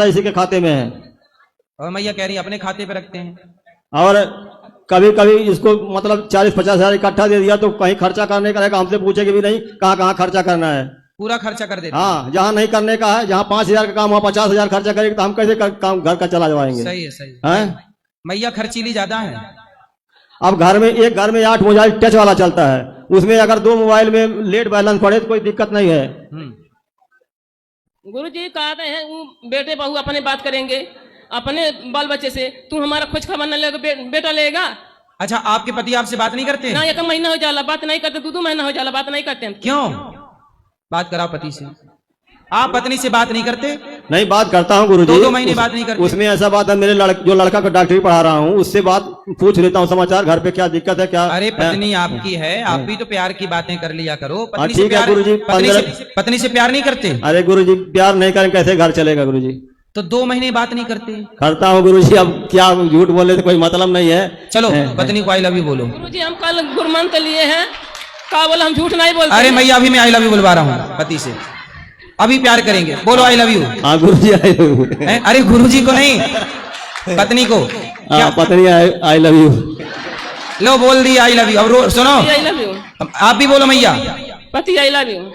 इसी के खाते में है। और मैया कह रही है अपने खाते पे रखते हैं। और कभी कभी इसको मतलब 40-50 हजार इकट्ठा दे दिया तो कहीं खर्चा करने का रहेगा, हमसे पूछेगी भी नहीं कहाँ कहाँ खर्चा करना है, पूरा खर्चा कर देते हाँ। जहाँ नहीं करने का है, जहाँ 5,000 का काम वहाँ 50,000 खर्चा करेंगे तो हम कैसे काम घर का चला जाएंगे। सही है, सही है। मैया खर्चीली ज्यादा है। अब एक घर में 8 मोबाइल टच वाला चलता है, उसमें अगर 2 मोबाइल में लेट बैलेंस पड़े तो कोई दिक्कत नहीं है। गुरुजी कहते हैं वो बेटे बहू अपने बात करेंगे अपने बाल बच्चे से, तू हमारा खोज खबर न लेगा बेटा लेगा। अच्छा, आपके पति आपसे बात नहीं करते? ना, 1 महीना हो जाला बात नहीं करते, 2 महीना हो जाला बात नहीं करते हैं। क्यों? बात कराओ पति से। आप पत्नी से बात नहीं करते? नहीं, बात करता हूँ गुरुजी। 2 महीने बात नहीं करते? उसमें ऐसा बात है, मेरे जो लड़का को डॉक्टरी पढ़ा रहा हूँ उससे बात पूछ लेता हूँ, समाचार घर पे क्या दिक्कत है क्या। अरे पत्नी आपकी है, आप भी तो प्यार की बातें कर लिया करो। ठीक है गुरुजी। पत्नी से प्यार नहीं करते? अरे गुरुजी, प्यार नहीं करें कैसे घर चलेगा गुरुजी। तो 2 महीने बात नहीं करते? करता हूँ गुरुजी, अब क्या झूठ बोलने से कोई मतलब नहीं है। चलो पत्नी को आई लव यू बोलो। गुरुजी हम कल गुरमंत लिए हैं, क्या बोला, हम झूठ नहीं बोलते। अरे मैया अभी मैं आई लव यू बुलवा रहा हूँ पति से, अभी प्यार करेंगे, बोलो आई लव यू। हाँ गुरुजी आई लव यू। अरे गुरुजी को नहीं, पत्नी को। हाँ पत्नी आई लव यू। लो बोल दी आई लव यू। अब सुनो, आई लव यू। आप भी बोलो मैया। पति आई लव यू।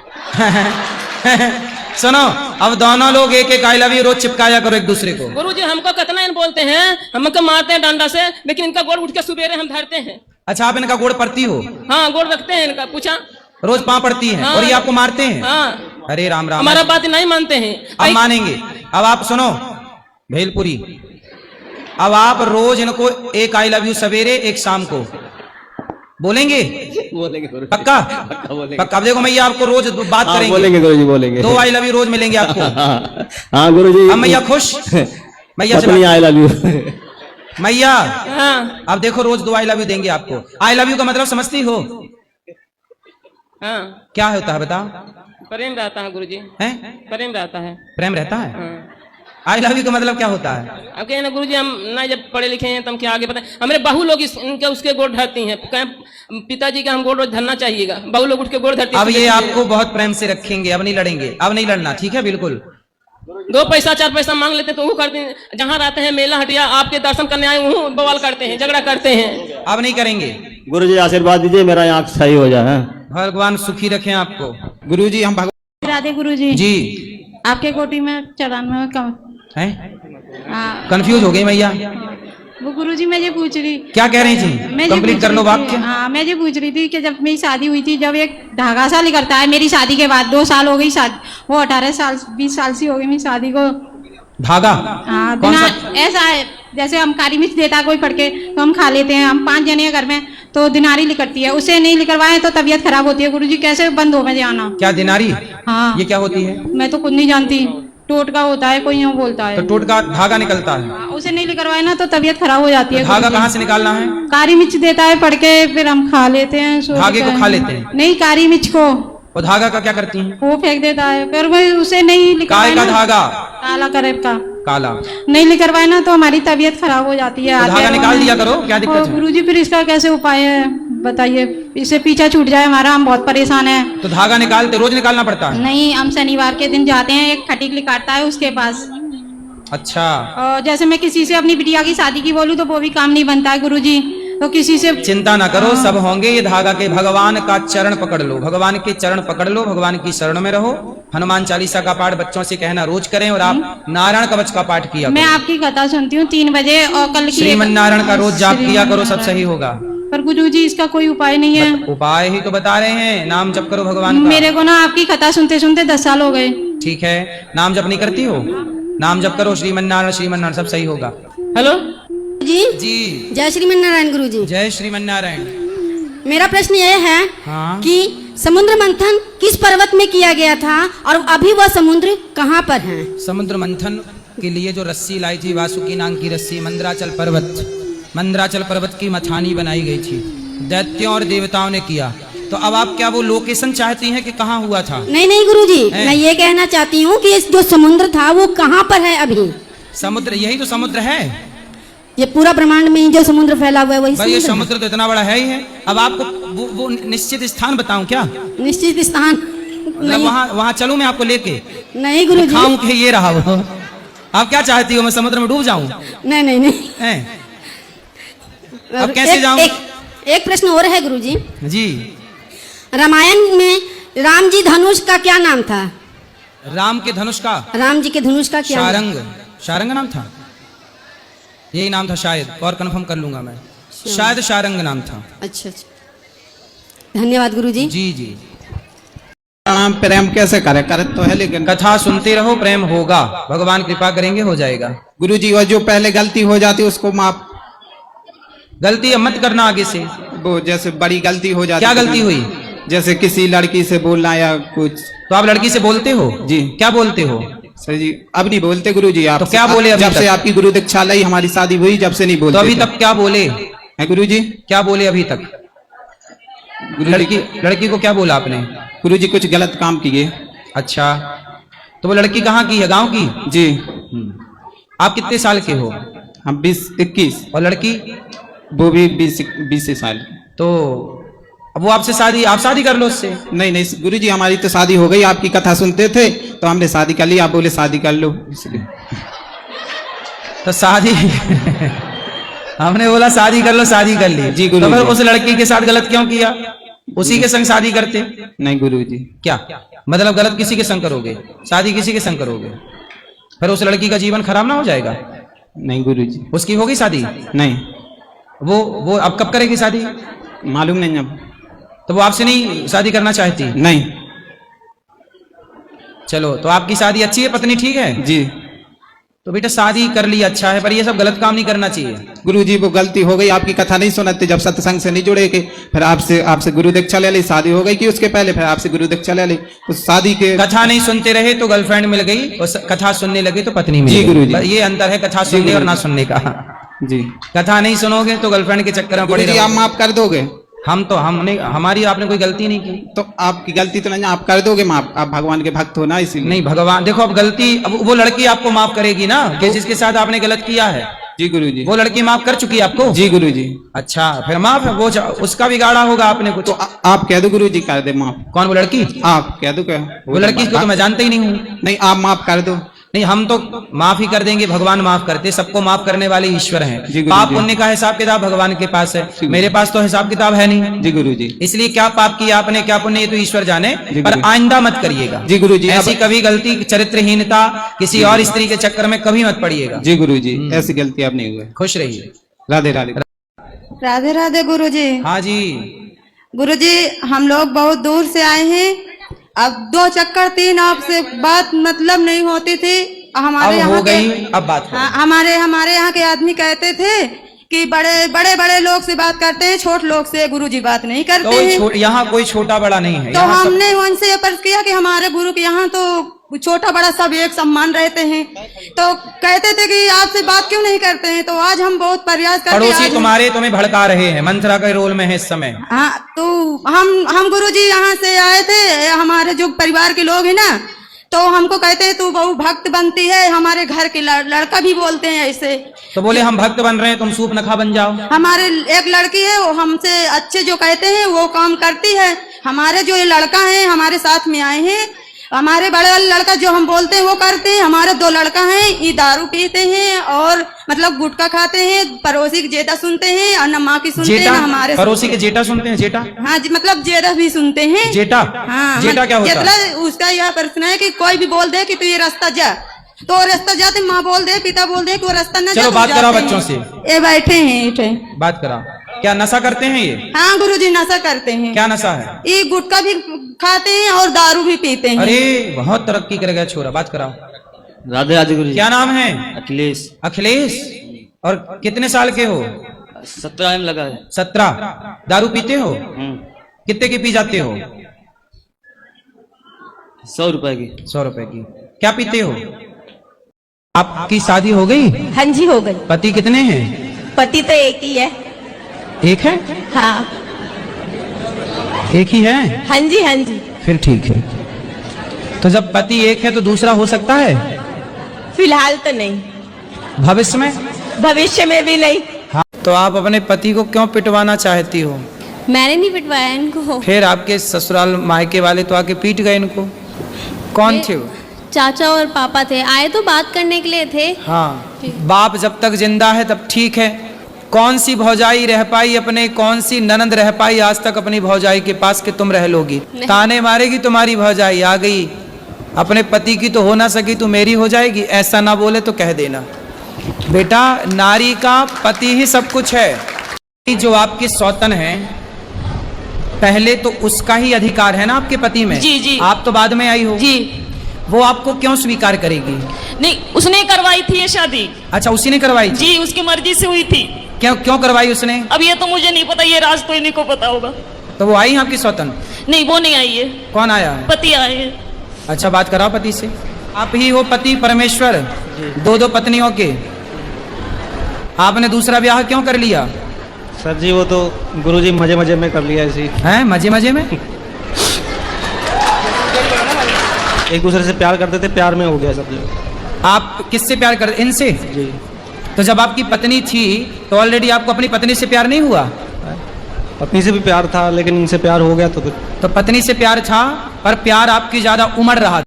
सुनो, अब दोनों लोग एक आई लव यू रोज चिपकाया करो एक दूसरे को। गुरुजी हमको कितना बोलते हैं, हमको मारते हैं डंडा से, लेकिन इनका गोड़ उठ के सुबेरे हम धरते हैं। अच्छा, आप इनका गोड़ पड़ती हो? हाँ, गोड़ रखते हैं इनका, पूछा रोज पाँव पड़ती है। हाँ। और ये आपको मारते हैं? हाँ। अरे राम राम, हमारा बात नहीं मानते हैं। अब मानेंगे। अब आप सुनो भेलपुरी, अब आप रोज इनको एक आई लव यू सवेरे एक शाम को बोलेंगे? पक्का? पक्का। देखो मैया आपको रोज बात करेंगे। बोलेंगे गुरुजी, बोलेंगे। 2 आई लव यू रोज मिलेंगे आपको। हाँ गुरुजी। अब मैया खुश? मैया से आई लव यू। मैया हाँ। अब देखो रोज 2 आई लव यू देंगे आपको। आई लव यू का मतलब समझती हो? हाँ। क्या होता है बताओ? प्रेम रहता है गुरुजी। हैं? प्रेम रहता है। प्रेम रहता है? हाँ। आई लव यू का मतलब क्या होता है? अब कहें ना गुरुजी, हम ना जब पढ़े लिखे हैं तो हम क्या आगे बताएं। हमारे बहू लोग इनके उसके गोड़ धरती हैं, कहें पिताजी का हम गोड़ रोज धरना चाहिएगा, बहू लोग उठ के गोड़ धरती। अब ये आपको बहुत प्रेम से रखेंगे, अब नहीं लड़ेंगे, अब नहीं लड़ना, ठीक है? बिल्कुल। 2 पैसा 4 पैसा मांग लेते तो वो करते हैं, जहाँ रहते हैं मेला हटिया आपके दर्शन करने आए वो बवाल करते हैं, झगड़ा करते हैं। अब नहीं करेंगे। गुरुजी आशीर्वाद दीजिए, मेरा आँख सही हो जाए। भगवान सुखी रखें आपको। गुरुजी हम राधे गुरुजी जी, आपके कोटी में चढ़ाना कम हैं? हाँ। कंफ्यूज हो गई मैया। वो गुरुजी मैं ये पूछ रही, क्या कह रही थी? मैं कंप्लीट कर लो वाक्य। हाँ, मैं ये पूछ रही थी कि जब मेरी शादी हुई थी, जब एक धागा सा निकलता है मेरी शादी के बाद, 2 साल हो गई शादी, वो 18 साल 20 साल सी हो गई मेरी शादी को। धागा? हाँ, कौन बिना सा? ऐसा है जैसे हम कारी मिर्च देता है कोई फटके तो हम खा लेते हैं, हम 5 जने हैं घर में, तो दिनारी निकलती है, उसे नहीं निकलवाए तो तबीयत खराब होती है। गुरुजी कैसे बंद हो मैं जाना? क्या दिनारी? हाँ। ये क्या होती है? मैं तो खुद नहीं जानती, टोटका होता है कोई यूँ बोलता है। तो टोटका धागा निकलता है? हाँ, उसे नहीं निकलवाए ना तो तबीयत खराब हो जाती है। तो धागा कहाँ से निकालना है? कारी मिर्च देता है पड़ के, फिर हम खा लेते हैं। धागे को खा लेते हैं? नहीं, कारी मिर्च को। वो धागा का क्या करती हैं? वो फेंक देता है, फिर वही उसे नहीं काय का धागा? काला करेब का काला नहीं निकलवाए ना तो हमारी तबीयत खराब हो जाती है। तो धागा निकाल दिया करो, क्या दिक्कत है? गुरुजी फिर इसका कैसे उपाय है बताइए, इससे पीछा छूट जाए हमारा, हम बहुत परेशान है। तो धागा निकालते रोज निकालना पड़ता है? नहीं, हम शनिवार के दिन जाते हैं, एक खटीक काटता है उसके पास। अच्छा। और जैसे मैं किसी से अपनी बिटिया की शादी की बोलूं तो वो भी काम नहीं बनता है गुरुजी, तो किसी से चिंता ना करो, सब होंगे। ये धागा के भगवान का चरण पकड़ लो, भगवान के चरण पकड़ लो, भगवान की शरण में रहो। हनुमान चालीसा का पाठ बच्चों से कहना रोज करें, और आप नारायण कवच का पाठ किया करो। मैं आपकी कथा सुनती हूँ 3 बजे, और कल की श्रीमन नारायण का रोज जाप किया करो, सब सही होगा। पर गुरुजी इसका कोई उपाय नहीं है। उपाय ही तो बता रहे हैं, नाम जप करो भगवान का। मेरे को ना आपकी कथा सुनते सुनते 10 साल हो गए। ठीक है, नाम जप नहीं करती हो? नाम जप करो, श्रीमन नारायण सब सही होगा। हेलो जी जी, जय श्रीमन नारायण गुरु जी। जय श्रीमन नारायण। मेरा प्रश्न यह है हाँ? कि समुद्र मंथन किस पर्वत में किया गया था और अभी वह समुद्र कहाँ पर है? समुद्र मंथन के लिए जो रस्सी लाई थी, वासुकी नाग की रस्सी, मंदराचल पर्वत की मथानी बनाई गई थी, दैत्यों और देवताओं ने किया। तो अब आप क्या वो लोकेशन चाहती हैं कि कहाँ हुआ था? नहीं नहीं गुरुजी, मैं ये कहना चाहती हूँ कि जो समुद्र था वो कहाँ पर है अभी? समुद्र, यही तो समुद्र है। ये पूरा ब्रह्मांड में जो समुद्र फैला हुआ है वही भाई, ये समुद्र तो इतना बड़ा है ही है। अब आपको वो निश्चित स्थान बताऊं क्या? निश्चित स्थान मतलब वहाँ चलूं मैं आपको लेके? नहीं गुरुजी। खाऊं कि ये रहा वो? आप क्या चाहती हो, मैं समुद्र में डूब जाऊं? नहीं नहीं नहीं। हैं? अब कैसे जाऊं? एक प्रश्न और है गुरुजी। जी। रामायण में राम जी धनुष का क्या नाम था? राम के धनुष का? राम जी के धनुष का क्या नाम? शारंग। शारंग नाम था, यही नाम था शायद, और कंफर्म कर लूंगा मैं, शायद शारंग नाम था। अच्छा अच्छा, धन्यवाद गुरुजी। जी जी। प्रेम कैसे करे तो है, लेकिन कथा सुनते रहो, प्रेम होगा, भगवान कृपा करेंगे, हो जाएगा। गुरुजी वो जो पहले गलती हो जाती उसको माफ, गलती अब मत करना आगे से। वो जैसे बड़ी गलती हो जाती। क्या गलती हुई? जैसे किसी लड़की से बोलना या कुछ। तो आप लड़की से बोलते हो? जी। क्या बोलते हो? सर जी अब नहीं बोलते गुरुजी। आप तो क्या बोले अभी जब तक? से आपकी गुरु दीक्षा लाई, हमारी शादी हुई, जब से नहीं बोलते। तो अभी तक क्या बोले है गुरुजी? क्या बोले अभी तक? लड़की को क्या बोला आपने? गुरुजी कुछ गलत काम किए। अच्छा, तो वो लड़की कहाँ की है? गांव की? जी। आप कितने साल के हो? हम 20-21। और लड़की? वो भी 20 साल। तो अब वो आपसे आप शादी कर लो उससे। नहीं नहीं गुरुजी, हमारी तो शादी हो गई। आपकी कथा सुनते थे तो हमने शादी कर ली, आप बोले शादी कर लो, इसलिए। तो शादी हमने बोला शादी कर लो, शादी कर ली। जी तो गुरुजी। फिर उस लड़की के साथ गलत क्यों किया? उसी के संग शादी करते? नहीं गुरुजी। क्या मतलब गलत किसी के संग करोगे, शादी किसी के संग करोगे, फिर उस लड़की का जीवन खराब ना हो जाएगा? नहीं गुरुजी। उसकी होगी शादी? नहीं। वो अब कब करेगी शादी? मालूम नहीं अब। तो वो आपसे नहीं शादी करना चाहती? नहीं। चलो, तो आपकी शादी अच्छी है, पत्नी ठीक है? जी। तो बेटा शादी कर ली अच्छा है, पर ये सब गलत काम नहीं करना चाहिए। गुरुजी वो गलती हो गई, आपकी कथा नहीं सुनते, जब सत्संग से नहीं जुड़े के, फिर आपसे गुरु दीक्षा ले ली, शादी हो गई कि उसके पहले फिर आपसे गुरु दीक्षा ले ली, उस शादी के। कथा नहीं सुनते रहे तो गर्लफ्रेंड मिल गई, और कथा सुनने लगे तो पत्नी मिल गई। जी गुरुजी। ये अंतर है कथा सुनने और ना सुनने का। जी। कथा नहीं सुनोगे तो गर्लफ्रेंड के चक्कर में पड़े गुरुजी आप रहोगे। माफ कर दोगे? हमने हमारी आपने कोई गलती नहीं की। तो आपकी गलती तो नहीं, आप कर दोगे माफ? आप भगवान के भक्त हो ना, इसीलिए। नहीं भगवान देखो, अब गलती, अब वो लड़की आपको माफ करेगी ना कि जिसके साथ आपने गलत किया है? जी गुरुजी। वो लड़की माफ कर चुकी है आपको? जी गुरुजी। अच्छा, फिर माफ है, वो उसका बिगाड़ा होगा आपने कुछ। तो आप कह दो गुरुजी कर दे माफ। कौन वो लड़की? आप कह दो। क्या वो लड़की को तो मैं जानता ही नहीं हूँ। नहीं, आप माफ कर दो। नहीं, हम तो माफ ही कर देंगे, भगवान माफ करते, सबको माफ करने वाले ईश्वर जी हैं। गुरुजी। पाप पुण्य का हिसाब किताब भगवान के पास है, मेरे पास तो हिसाब किताब है नहीं। जी गुरुजी। इसलिए क्या पाप किया आपने, क्या पुण्य, ये तो ईश्वर जाने, जी पर गुरुजी। आइंदा मत करिएगा। जी गुरुजी। ऐसी कभी गलती, चरित्रहीनता, किसी और स्त्री के चक्कर में कभी मत पड़िएगा। जी गुरुजी, ऐसी गलती अब नहीं हुई। खुश रहिए। राधे राधे। राधे राधे गुरुजी। हाँ जी। गुरुजी हम लोग बहुत दूर से आए हैं, अब 2 चक्कर 3 आपसे बात मतलब नहीं होती थी। हमारे अब यहाँ हो गई, के अब बात करो। हाँ, हमारे यहाँ के आदमी कहते थे कि बड़े लोग से बात करते हैं, छोट लोग से गुरुजी बात नहीं करते हैं। यहाँ कोई छोटा बड़ा नहीं है। तो हमने उनसे ये प्रश्न किया कि हमारे गुरु के यहाँ तो छोटा बड़ा सब एक समान रहते हैं, तो कहते थे कि आपसे बात क्यों नहीं करते हैं। तो आज हम बहुत प्रयास करके पड़ोसी तुम्हारे तुम्हें भड़का रहे हैं, मंत्रा के रोल में है इस समय। हाँ, तो हम गुरुजी यहाँ से आए थे, हमारे जो परिवार के लोग हैं ना, तो हमको कहते हैं तू बहु भक्त बनती है, हमारे घर के लड़का भी बोलते हैं ऐसे। तो बोले हम भक्त बन रहे हैं, तुम सूप नखा बन जाओ। हमारे एक लड़की है, वो हमसे अच्छे जो कहते हैं वो काम करती है। हमारे जो ये लड़का है हमारे साथ में आए हैं, हमारे बड़े वाले लड़का जो हम बोलते हैं वो करते हैं। हमारे 2 लड़का हैं, ये दारू पीते हैं और मतलब गुटखा खाते हैं, पड़ोसी की जेटा सुनते हैं और न माँ की सुनते हैं, न हमारे पड़ोसी के जेटा सुनते हैं। जेटा? हाँ जी, मतलब जेटा भी सुनते हैं। जेटा? हाँ, जेटा क्या होता है? उसका यह प्रश्न है कि कोई भी बोल दे कि तू ये रास्ता जा, तो रास्ता जाते, माँ बोल दे, पिता बोल दे कि वो रास्ता न जा। चलो बात कराओ बच्चों से। ये बैठे हैं। बात कराओ। क्या नशा करते हैं ये? हाँ गुरुजी, नशा करते हैं। क्या नशा है? ये गुटखा भी खाते हैं और दारू भी पीते हैं। अरे बहुत तरक्की करेगा छोरा। बात कराओ। राधे राधे गुरुजी। क्या नाम है? अखिलेश। अखिलेश। और कितने साल के हो? 17 में लगा है। 17। दारू पीते हो? कितने की पी जाते हो? 100 रुपए की। 100 रुपए की। क्या पीते हो? आपकी शादी हो गई? हाँ जी हो गई। पति कितने हैं? पति तो एक ही है। एक है? हाँ। एक ही है? हाँ जी हाँ जी। फिर ठीक है। तो जब पति एक है तो दूसरा हो सकता है? फिलहाल तो नहीं, भविष्य में? भविष्य में भी नहीं। हाँ। तो आप अपने पति को क्यों पिटवाना चाहती हो? मैंने नहीं पिटवाया इनको। फिर आपके ससुराल मायके वाले तो आके पीट गए इनको। कौन थे वो? चाचा और पापा थे, आए तो बात करने के लिए थे। हाँ, बाप जब तक जिंदा है तब ठीक है। कौन सी भौजाई रह पाई अपने, कौन सी ननंद रह पाई आज तक अपनी भौजाई के पास कि तुम रह लोगी? ताने मारेगी तुम्हारी भौजाई, आ गई अपने पति की तो हो ना सकी तू मेरी हो जाएगी। ऐसा ना बोले तो कह देना बेटा, नारी का पति ही सब कुछ है। जो आपकी सौतन है पहले तो उसका ही अधिकार है ना आपके पति में। जी जी। आप तो बाद में आई हो जी। वो आपको क्यों स्वीकार करेगी? नहीं, उसने करवाई थी ये शादी। अच्छा, उसी ने करवाई थी? जी, उसकी मर्जी से हुई थी। क्यों क्यों करवाई उसने? अब ये तो मुझे नहीं पता, ये राज तो इन्हीं को पता होगा। तो वो आई आपकी सौतन? नहीं, वो नहीं आई है। कौन आया है? पति आए हैं। अच्छा, बात कराओ पति से। आप ही हो पति परमेश्वर, दो पत्नियों के। आपने दूसरा ब्याह क्यों कर लिया? सर जी वो तो गुरुजी मजे मजे में कर लिया ऐसे ही। हैं मजे मजे में? एक दूसरे से प्यार करते थे, प्यार में हो गया सब जो। आप किससे प्यार करते? इनसे? जी। तो जब आपकी पत्नी थी तो ऑलरेडी आपको अपनी पत्नी से प्यार नहीं हुआ? पत्नी से भी प्यार था लेकिन इनसे प्यार हो गया तो पत्नी से प्यार था पर प्यार आपकी ज्यादा उमड़ रहा।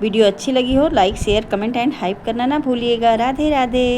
वीडियो अच्छी लगी हो like share comment and hype करना ना भूलिएगा। राधे राधे।